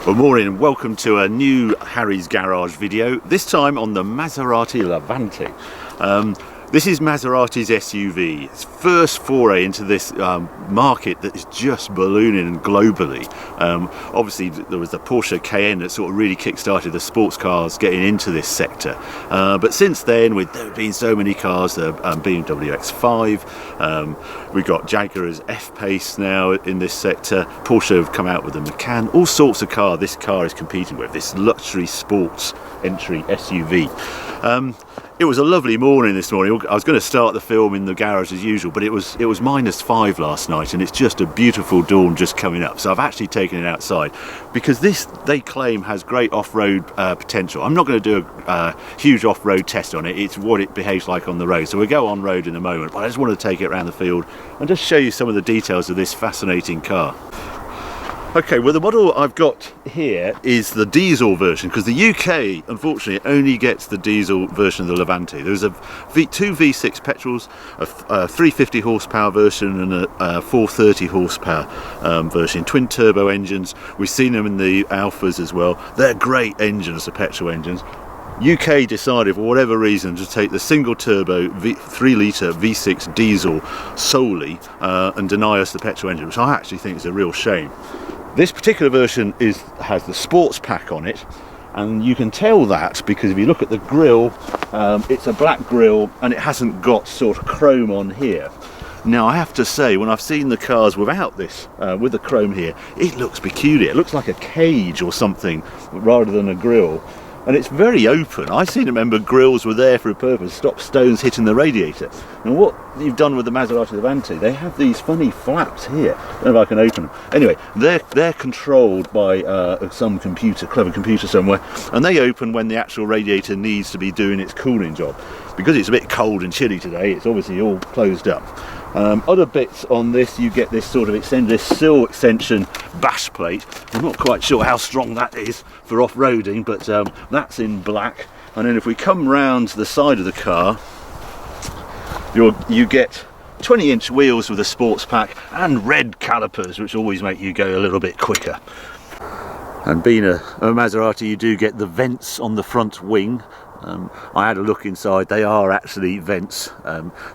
Good morning and welcome to a new Harry's Garage video, this time on the Maserati Levante. This is Maserati's SUV. Its first foray into this market that is just ballooning globally. Obviously there was the Porsche Cayenne that sort of really kick-started the sports cars getting into this sector. But since then, there have been so many cars, the BMW X5, we've got Jaguar's F-Pace now in this sector, Porsche have come out with the Macan, all sorts of cars this car is competing with, this luxury sports entry SUV. It was a lovely morning this morning. I was going to start the film in the garage as usual, but it was -5 last night, and it's just a beautiful dawn just coming up. So I've actually taken it outside because this, they claim, has great off-road potential. I'm not going to do a huge off-road test on it. It's what it behaves like on the road. So we'll go on road in a moment, but I just want to take it around the field and just show you some of the details of this fascinating car. Okay, well the model I've got here is the diesel version, because the UK unfortunately only gets the diesel version of the Levante. There's two V6 petrols, a 350 horsepower version and a 430 horsepower version, twin turbo engines. We've seen them in the Alphas as well. They're great engines, the petrol engines. UK decided for whatever reason to take the single turbo 3 litre V6 diesel solely and deny us the petrol engine, which I actually think is a real shame. This particular version has the sports pack on it, and you can tell that because if you look at the grille, it's a black grille and it hasn't got sort of chrome on here. Now I have to say, when I've seen the cars without this, with the chrome here, it looks peculiar. It looks like a cage or something rather than a grille. And it's very open. I seem to remember grills were there for a purpose, stop stones hitting the radiator. And what you've done with the Maserati Levante, they have these funny flaps here. I don't know if I can open them. Anyway, they're controlled by some clever computer somewhere, and they open when the actual radiator needs to be doing its cooling job. Because it's a bit cold and chilly today, it's obviously all closed up. Other bits on this, you get this sort of this sill extension bash plate. I'm not quite sure how strong that is for off-roading, but that's in black. And then if we come round the side of the car, you get 20-inch wheels with a sports pack and red calipers, which always make you go a little bit quicker. And being a Maserati, you do get the vents on the front wing. I had a look inside. They are actually vents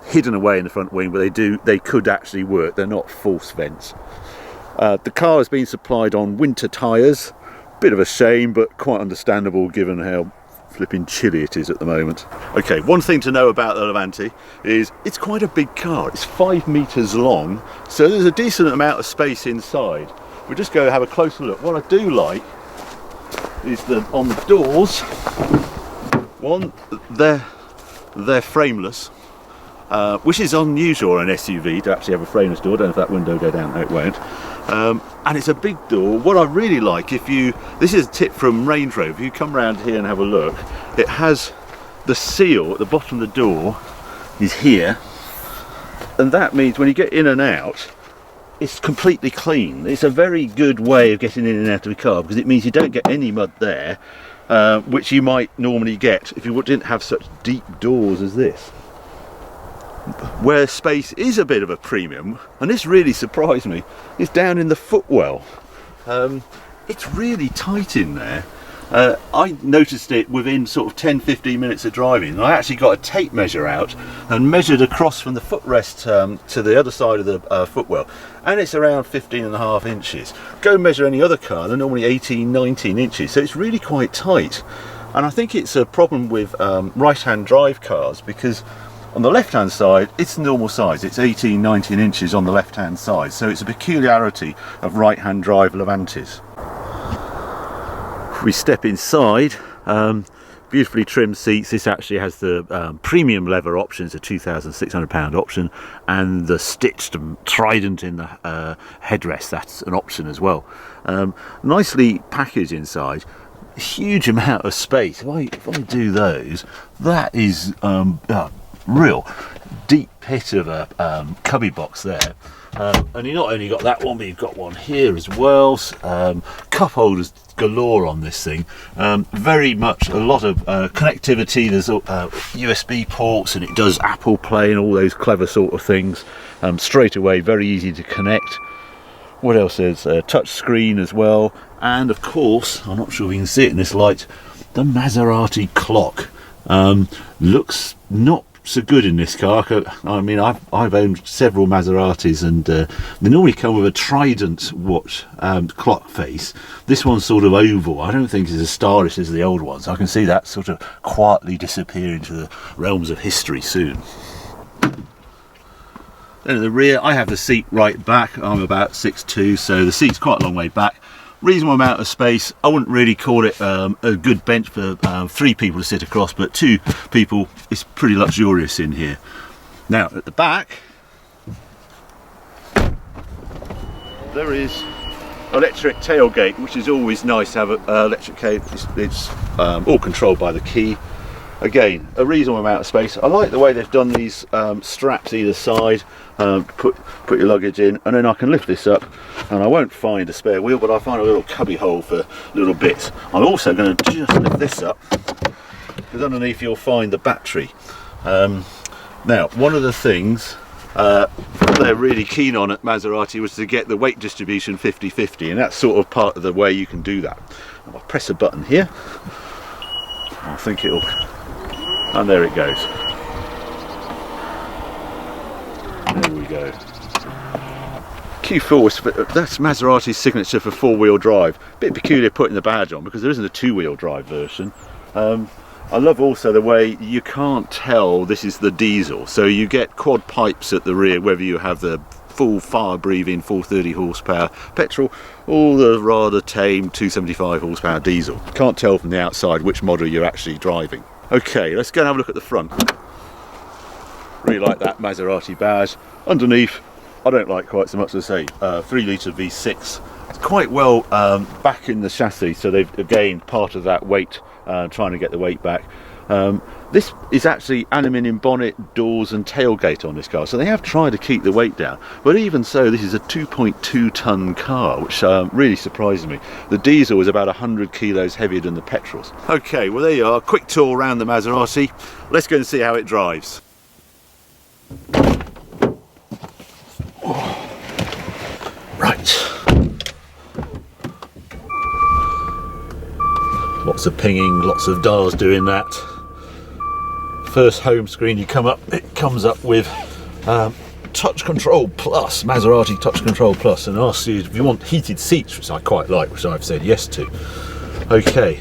hidden away in the front wing, but they could actually work. They're not false vents. The car has been supplied on winter tyres. Bit of a shame, but quite understandable given how flipping chilly it is at the moment. Okay, one thing to know about the Levante is it's quite a big car. It's 5 metres long, so there's a decent amount of space inside. We'll just go have a closer look. What I do like is that on the doors, one, they're frameless, which is unusual on an SUV to actually have a frameless door. I don't know if that window will go down. No, it won't. And it's a big door. What I really like, this is a tip from Range Rover, if you come around here and have a look, it has the seal at the bottom of the door is here, and that means when you get in and out, it's completely clean. It's a very good way of getting in and out of a car, because it means you don't get any mud there, which you might normally get if you didn't have such deep doors as this. Where space is a bit of a premium, and this really surprised me, is down in the footwell. It's really tight in there. I noticed it within sort of 10-15 minutes of driving, and I actually got a tape measure out and measured across from the footrest to the other side of the footwell, and it's around 15.5 inches. Go measure any other car, they're normally 18-19 inches, so it's really quite tight. And I think it's a problem with right-hand drive cars, because on the left-hand side it's normal size, it's 18-19 inches on the left-hand side, so it's a peculiarity of right-hand drive Levantes. We step inside, beautifully trimmed seats. This actually has the premium leather options, a £2,600 option, and the stitched trident in the headrest, that's an option as well. Nicely packaged inside, huge amount of space. If I do those, that is real deep pit of a cubby box there. And you not only got that one, but you've got one here as well. Cup holders galore on this thing. Very much a lot of connectivity. There's USB ports, and it does Apple Play and all those clever sort of things. Straight away, very easy to connect. What else is touch screen as well, and of course, I'm not sure if you can see it in this light, the Maserati clock. Looks not so good in this car. I mean, I've owned several Maseratis, and they normally come with a trident watch clock face. This one's sort of oval. I don't think it's as stylish as the old ones. I can see that sort of quietly disappear into the realms of history soon. Then in the rear, I have the seat right back. I'm about 6'2", so the seat's quite a long way back. Reasonable amount of space. I wouldn't really call it a good bench for 3 people to sit across, but 2 people is pretty luxurious in here. Now at the back there is electric tailgate, which is always nice to have an electric cable. It's all controlled by the key. Again, a reasonable amount of space. I like the way they've done these straps either side. Put your luggage in, and then I can lift this up, and I won't find a spare wheel, but I'll find a little cubby hole for little bits. I'm also going to just lift this up, because underneath you'll find the battery. Now, one of the things they're really keen on at Maserati was to get the weight distribution 50-50, and that's sort of part of the way you can do that. I'll press a button here. I think it'll, and there it goes. There we go. Q4, that's Maserati's signature for 4-wheel drive. Bit peculiar putting the badge on because there isn't a 2-wheel drive version. I love also the way you can't tell this is the diesel, so you get quad pipes at the rear whether you have the full fire breathing 430 horsepower petrol or the rather tame 275 horsepower diesel. Can't tell from the outside which model you're actually driving. Okay, let's go and have a look at the front. Really like that Maserati badge. Underneath, I don't like quite so much as I say, 3 litre V6. It's quite well back in the chassis, so they've again part of that weight, trying to get the weight back. This is actually aluminium bonnet, doors and tailgate on this car, so they have tried to keep the weight down, but even so this is a 2.2 tonne car, which really surprised me. The diesel is about 100 kilos heavier than the petrols. Okay, well there you are, quick tour around the Maserati. Let's go and see how it drives. Right. Lots of pinging, lots of dials doing that. First home screen you come up, it comes up with Touch Control Plus, Maserati Touch Control Plus, and asks you if you want heated seats, which I quite like, which I've said yes to. Okay.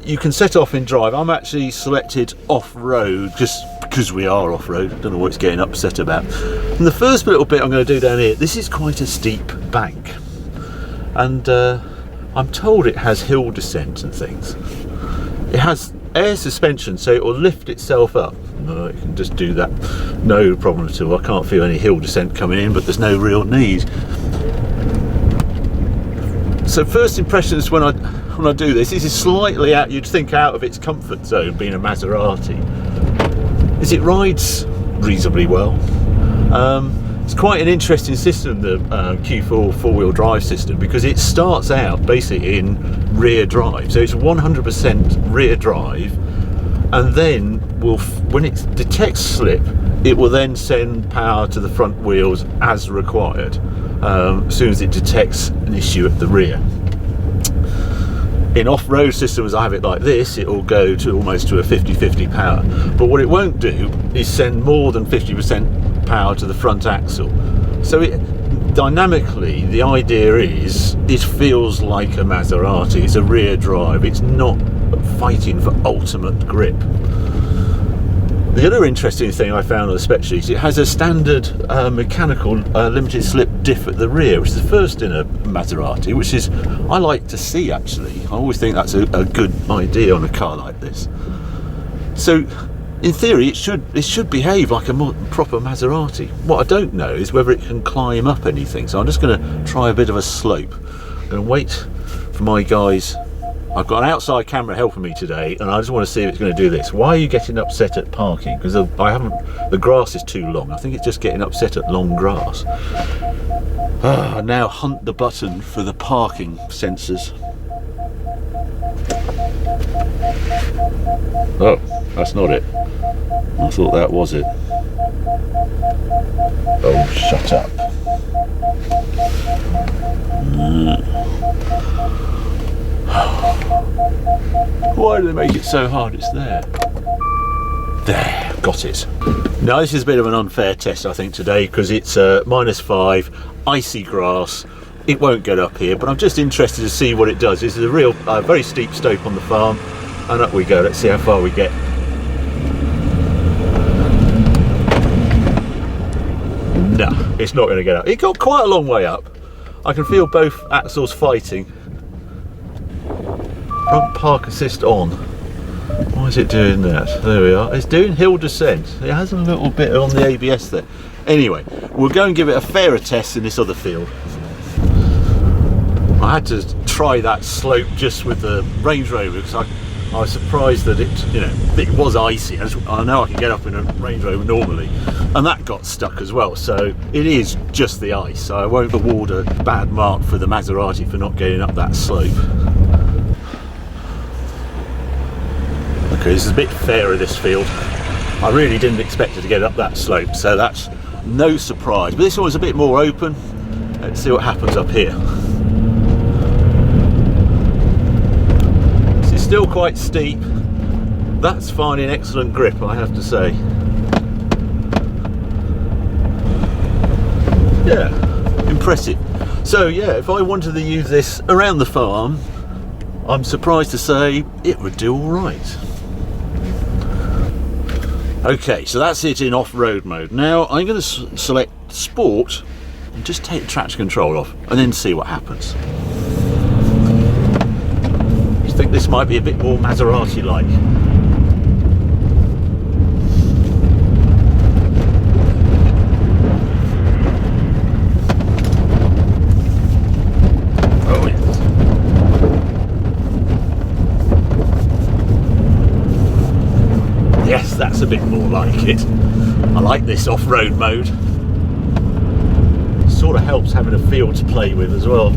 You can set off in drive. I'm actually selected off-road just because we are off-road. I don't know what it's getting upset about. And the first little bit I'm going to do down here, this is quite a steep bank, and I'm told it has hill descent and things. It has air suspension, so it will lift itself up. It can just do that, no problem at all. I can't feel any hill descent coming in, but there's no real need. So first impressions when I do this is slightly out, you'd think out of its comfort zone, being a Maserati. It rides reasonably well. It's quite an interesting system, the Q4 4-wheel drive system, because it starts out basically in rear drive, so it's 100% rear drive, and then when it detects slip, it will then send power to the front wheels as required, as soon as it detects an issue at the rear. In off-road systems, I have it like this, it will go to almost to a 50-50 power, but what it won't do is send more than 50% power to the front axle. So dynamically, the idea is it feels like a Maserati. It's a rear drive, it's not fighting for ultimate grip. The other interesting thing I found on the spec sheet, it has a standard mechanical limited slip diff at the rear, which is the first in a Maserati, which is, I like to see actually. I always think that's a good idea on a car like this. So in theory it should behave like a proper Maserati. What I don't know is whether it can climb up anything, so I'm just going to try a bit of a slope. I'm going to wait for my guys. I've got an outside camera helping me today, and I just want to see if it's going to do this. Why are you getting upset at parking? Because the grass is too long. I think it's just getting upset at long grass. I now hunt the button for the parking sensors. Oh, that's not it. I thought that was it. Oh, shut up. Why do they make it so hard? It's there. There, got it. Now this is a bit of an unfair test, I think, today, because it's -5, icy grass. It won't get up here, but I'm just interested to see what it does. This is a real, very steep slope on the farm, and up we go. Let's see how far we get. No, it's not going to get up. It got quite a long way up. I can feel both axles fighting. Front park assist on. Why is it doing that? There we are. It's doing hill descent. It has a little bit on the ABS there. Anyway, we'll go and give it a fairer test in this other field. I had to try that slope just with the Range Rover because I was surprised that it was icy. I know I can get up in a Range Rover normally, and that got stuck as well. So it is just the ice. So I won't award a bad mark for the Maserati for not getting up that slope. Okay, this is a bit fairer, this field. I really didn't expect it to get up that slope, so that's no surprise. But this one was a bit more open. Let's see what happens up here. This is still quite steep. That's finding excellent grip, I have to say. Yeah, impressive. So yeah, if I wanted to use this around the farm, I'm surprised to say it would do all right. Okay, so that's it in off-road mode. Now I'm going to select Sport and just take the traction control off and then see what happens. I think this might be a bit more Maserati-like. Oh yes. Yes, that's a bit more like it. I like this off-road mode. Sort of helps having a field to play with as well.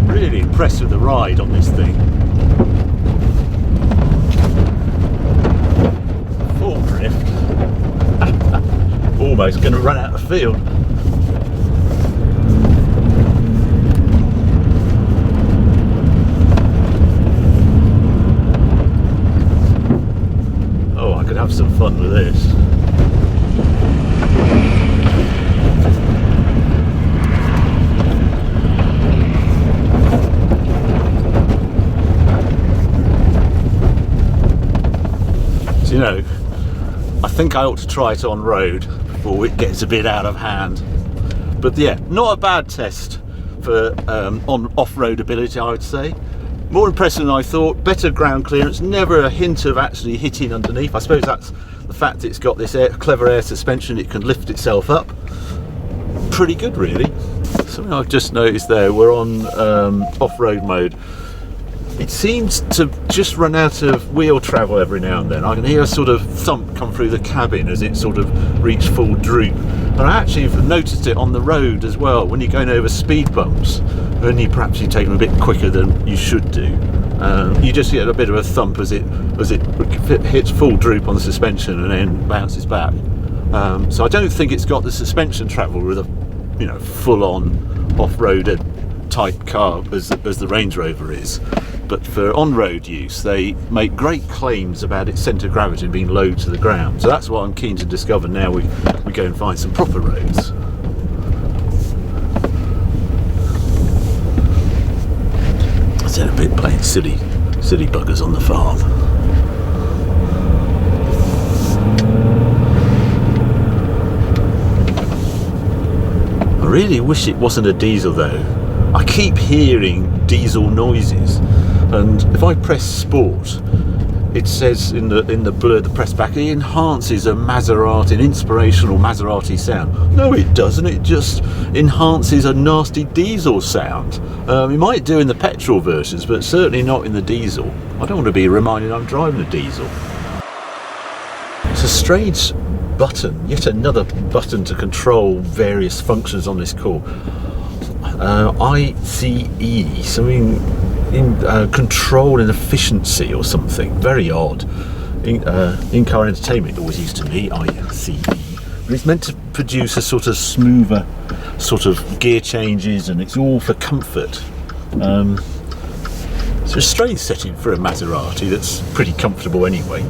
Really impressed with the ride on this thing. Full drift. Almost going to run out of field. Oh, I could have some fun with this. So, you know, I think I ought to try it on road before it gets a bit out of hand. But yeah, not a bad test for on off-road ability, I would say. More impressive than I thought. Better ground clearance, never a hint of actually hitting underneath. I suppose that's the fact it's got this clever air suspension, it can lift itself up. Pretty good really. Something I've just noticed there, we're on off-road mode. It seems to just run out of wheel travel every now and then. I can hear a sort of thump come through the cabin as it sort of reached full droop. And I actually have noticed it on the road as well, when you're going over speed bumps, and perhaps you take them a bit quicker than you should do. You just get a bit of a thump as it hits full droop on the suspension and then bounces back. So I don't think it's got the suspension travel with a full-on off-road type car as the Range Rover is. But for on-road use, they make great claims about its centre of gravity being low to the ground. So that's what I'm keen to discover now we go and find some proper roads. It's a bit playing silly buggers on the farm. I really wish it wasn't a diesel though. I keep hearing diesel noises, and if I press Sport, it says in the blur, the press back, it enhances a Maserati, an inspirational Maserati sound. No, it doesn't. It just enhances a nasty diesel sound. It might do in the petrol versions, but certainly not in the diesel. I don't want to be reminded I'm driving a diesel. It's a strange button, yet another button to control various functions on this car. ICE, something control and efficiency or something. Very odd. In-car entertainment always used to be ICE, but it's meant to produce a sort of smoother sort of gear changes, and it's all for comfort. It's a strange setting for a Maserati that's pretty comfortable anyway.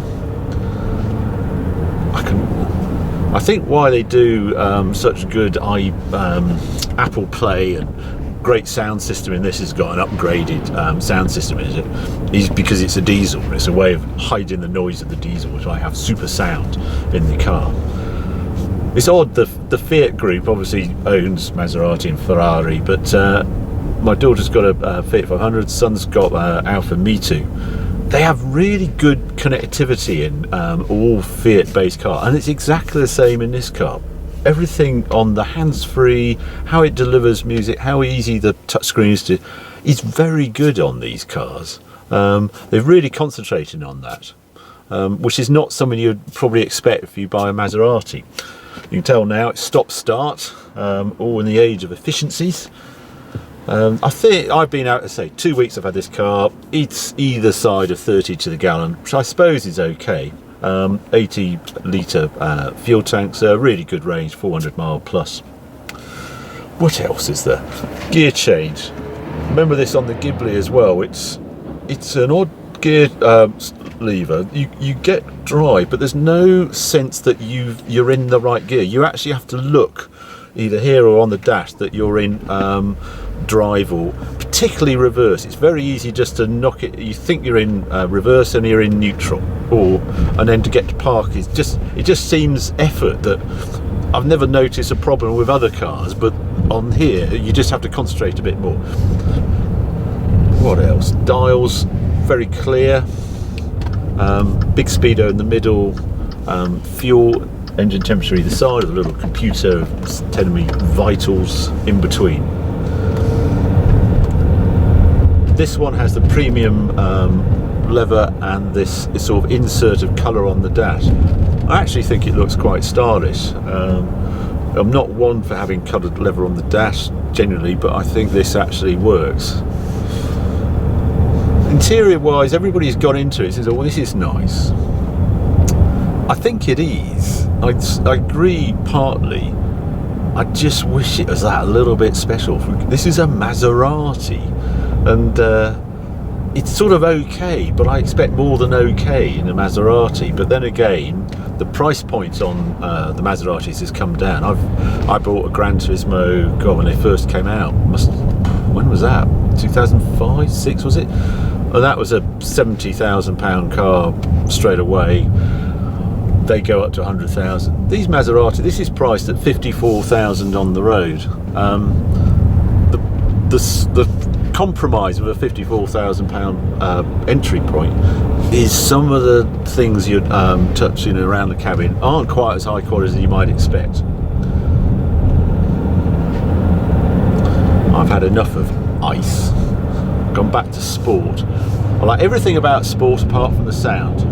I think why they do such good Apple Play and great sound system in this has got an upgraded sound system in it, is because it's a diesel. It's a way of hiding the noise of the diesel, which I have super sound in the car. It's odd, the Fiat group obviously owns Maserati and Ferrari, but my daughter's got a Fiat 500, son's got Alfa Mitu. They have really good connectivity in all Fiat based car, and it's exactly the same in this car. Everything on the hands-free, how it delivers music, how easy the touchscreen is very good on these cars. They've really concentrated on that, which is not something you'd probably expect if you buy a Maserati. You can tell now it's stop-start, all in the age of efficiencies. I think I've been out, say, 2 weeks I've had this car. It's either side of 30 to the gallon, which I suppose is okay. 80 litre fuel tanks, really good range, 400 mile plus. What else is there? Gear change. Remember this on the Ghibli as well. It's an odd gear lever. You get drive, but there's no sense that you're in the right gear. You actually have to look either here or on the dash that you're in drive, or particularly reverse. It's very easy just to knock it. You think you're in reverse and you're in neutral, and then to get to park it just seems effort that I've never noticed a problem with other cars, but on here you just have to concentrate a bit more. What else? Dials, very clear. Big speedo in the middle. Fuel, engine temperature either side, with a little computer telling me vitals in between. This one has the premium leather and this sort of insert of colour on the dash. I actually think it looks quite stylish. I'm not one for having coloured leather on the dash generally, but I think this actually works. Interior wise, everybody's gone into it and says, oh, well, this is nice. I think it is. I agree partly. I just wish it was that a little bit special. This is a Maserati, and it's sort of okay, but I expect more than okay in a Maserati. But then again, the price points on the Maseratis has come down. I bought a Gran Turismo, God, when they first came out. When was that? 2005, 6 was it? And that was a £70,000 car straight away. They go up to 100,000. These Maserati, this is priced at 54,000 on the road. The compromise of a £54,000 entry point is some of the things you're touching around the cabin aren't quite as high quality as you might expect. I've had enough of ICE, gone back to sport. I like everything about sport apart from the sound.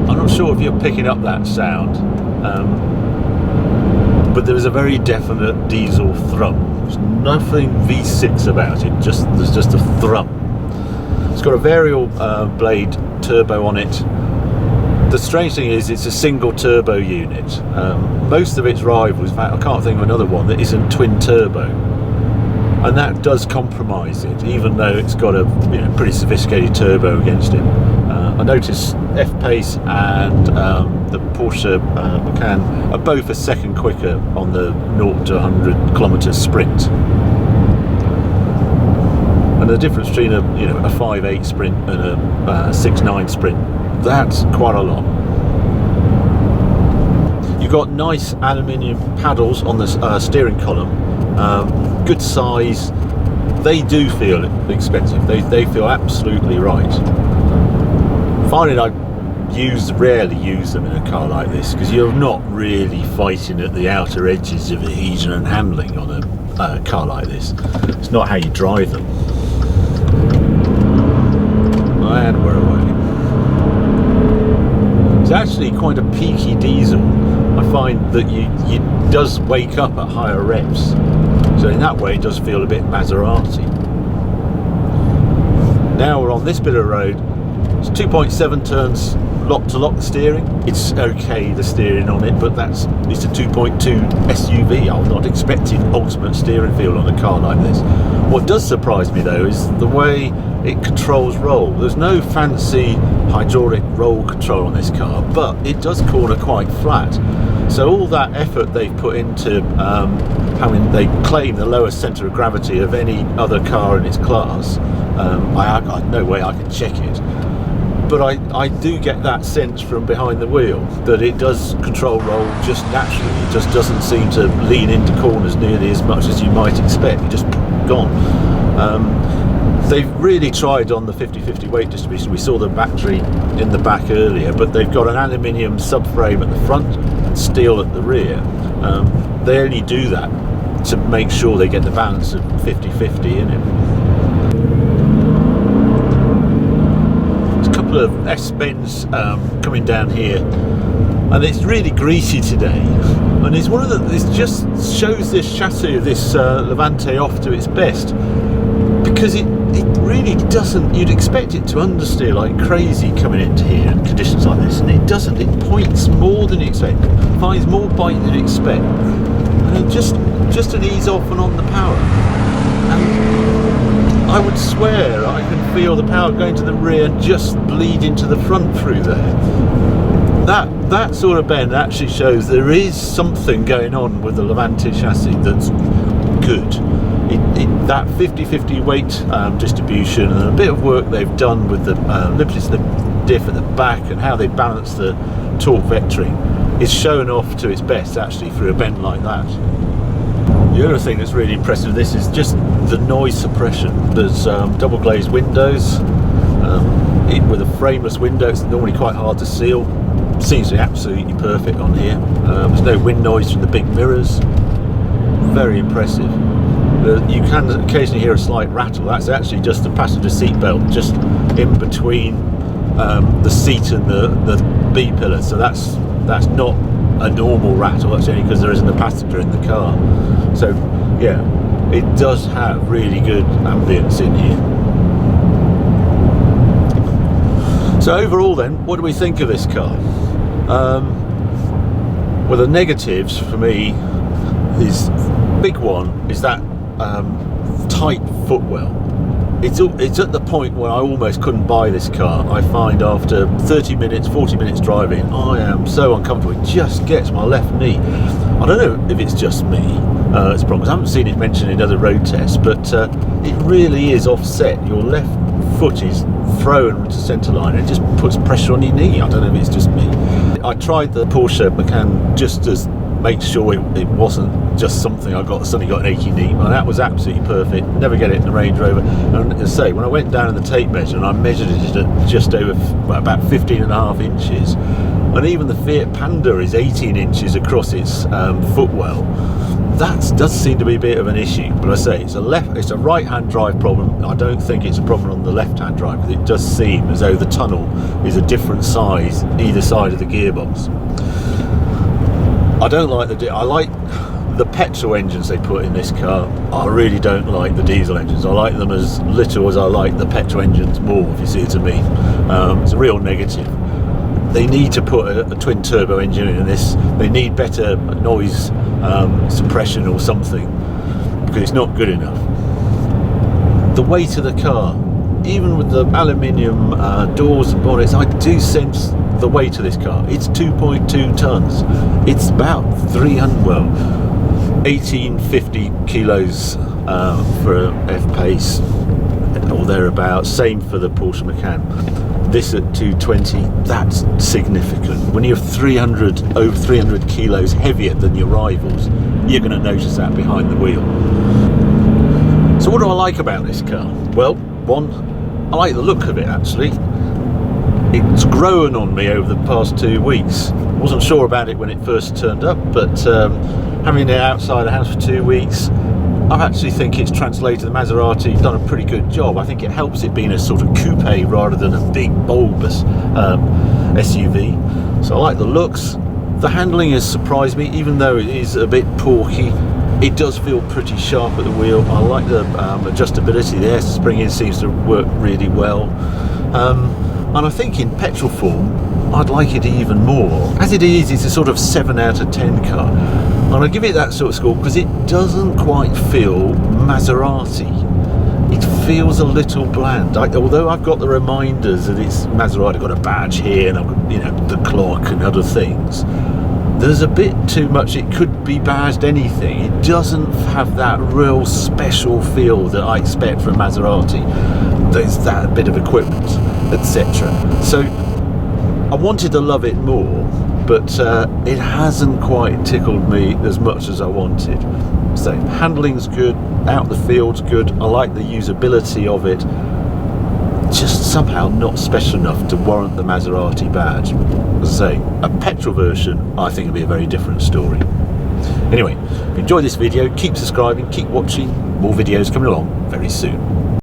I'm not sure if you're picking up that sound, but there is a very definite diesel thrum. There's nothing V6 about it, there's just a thrum. It's got a variable blade turbo on it. The strange thing is it's a single turbo unit. Most of its rivals, in fact I can't think of another one that isn't twin turbo, and that does compromise it, even though it's got a pretty sophisticated turbo against it. I noticed F-Pace and the Porsche Macan are both a second quicker on the 0 to 100 kilometre sprint. And the difference between a 5.8 sprint and a 6.9 sprint, that's quite a lot. You've got nice aluminium paddles on the steering column, good size. They do feel expensive. They feel absolutely right. Finding I rarely use them in a car like this, because you're not really fighting at the outer edges of adhesion and handling on a car like this. It's not how you drive them. And we're away. It's actually quite a peaky diesel. I find that you does wake up at higher revs. So in that way, it does feel a bit Maserati. Now we're on this bit of road. It's 2.7 turns lock-to-lock steering. It's okay, the steering on it, but it's a 2.2 SUV. I'm not expecting ultimate steering feel on a car like this. What does surprise me though is the way it controls roll. There's no fancy hydraulic roll control on this car, but it does corner quite flat. So all that effort they've put into they claim the lowest centre of gravity of any other car in its class. I no way I can check it, but I do get that sense from behind the wheel that it does control roll just naturally. It just doesn't seem to lean into corners nearly as much as you might expect. It just gone. They've really tried on the 50-50 weight distribution. We saw the battery in the back earlier, but they've got an aluminium subframe at the front and steel at the rear. They only do that to make sure they get the balance of 50-50 in it. Of S-Bends coming down here, and it's really greasy today, and it's one of the, it just shows this chassis of this Levante off to its best, because it really doesn't. You'd expect it to understeer like crazy coming into here in conditions like this, and it doesn't. It points more than you expect, finds more bite than you expect, and just an ease off and on the power. And I would swear I can feel the power going to the rear and just bleed into the front through there. That sort of bend actually shows there is something going on with the Levante chassis that's good. That 50-50 weight distribution and a bit of work they've done with the limited slip diff at the back and how they balance the torque vectoring is shown off to its best actually through a bend like that. The other thing that's really impressive with this is just the noise suppression. There's double glazed windows. With a frameless window, it's normally quite hard to seal. Seems to be absolutely perfect on here. There's no wind noise from the big mirrors. Very impressive. You can occasionally hear a slight rattle. That's actually just the passenger seat belt, just in between the seat and the B pillar. So that's not a normal rattle. That's only because there isn't a passenger in the car. So yeah, it does have really good ambience in here. So overall then, what do we think of this car? Well, the negatives for me is, big one is that tight footwell. It's at the point where I almost couldn't buy this car. I find after 30 minutes, 40 minutes driving, I am so uncomfortable. It just gets my left knee. I don't know if it's just me. It's a problem. I haven't seen it mentioned in other road tests, but it really is offset. Your left foot is thrown to centre line, and it just puts pressure on your knee. I don't know if it's just me. I tried the Porsche Macan just to make sure it wasn't just something I suddenly got an achy knee, and that was absolutely perfect. Never get it in the Range Rover. And as I say, when I went down in the tape measure and I measured it at just over about 15.5 inches, and even the Fiat Panda is 18 inches across its footwell. That does seem to be a bit of an issue, but I say it's a right-hand drive problem. I don't think it's a problem on the left-hand drive, because it does seem as though the tunnel is a different size either side of the gearbox. I don't like I like the petrol engines they put in this car. I really don't like the diesel engines. I like them as little as I like the petrol engines more, if you see what I mean. It's a real negative. They need to put a twin turbo engine in this. They need better noise suppression or something, because it's not good enough. The weight of the car, even with the aluminium doors and bonnets, I do sense the weight of this car. It's 2.2 tons. It's about 1850 kilos for an F-Pace or thereabouts. Same for the Porsche Macan. This at 220, that's significant. When you're over 300 kilos heavier than your rivals, you're going to notice that behind the wheel. So what do I like about this car? Well, one, I like the look of it actually. It's grown on me over the past 2 weeks. Wasn't sure about it when it first turned up, but having it outside the house for 2 weeks, I actually think it's translated the Maserati, done a pretty good job. I think it helps it being a sort of coupe rather than a big bulbous SUV. So I like the looks, The handling has surprised me, even though it is a bit porky. It does feel pretty sharp at the wheel. I like the adjustability. The air springing seems to work really well. And I think in petrol form, I'd like it even more. As it is, it's a sort of 7 out of 10 car. And I give it that sort of score because it doesn't quite feel Maserati. It feels a little bland. Although I've got the reminders that it's Maserati, I've got a badge here and I've got, you know, the clock and other things. There's a bit too much. It could be badged anything. It doesn't have that real special feel that I expect from Maserati. There's that bit of equipment, etc. So I wanted to love it more, but it hasn't quite tickled me as much as I wanted. So handling's good, out the field's good. I like the usability of it. Just somehow not special enough to warrant the Maserati badge. As I say, a petrol version, I think, would be a very different story. Anyway, if you enjoyed this video, keep subscribing, keep watching. More videos coming along very soon.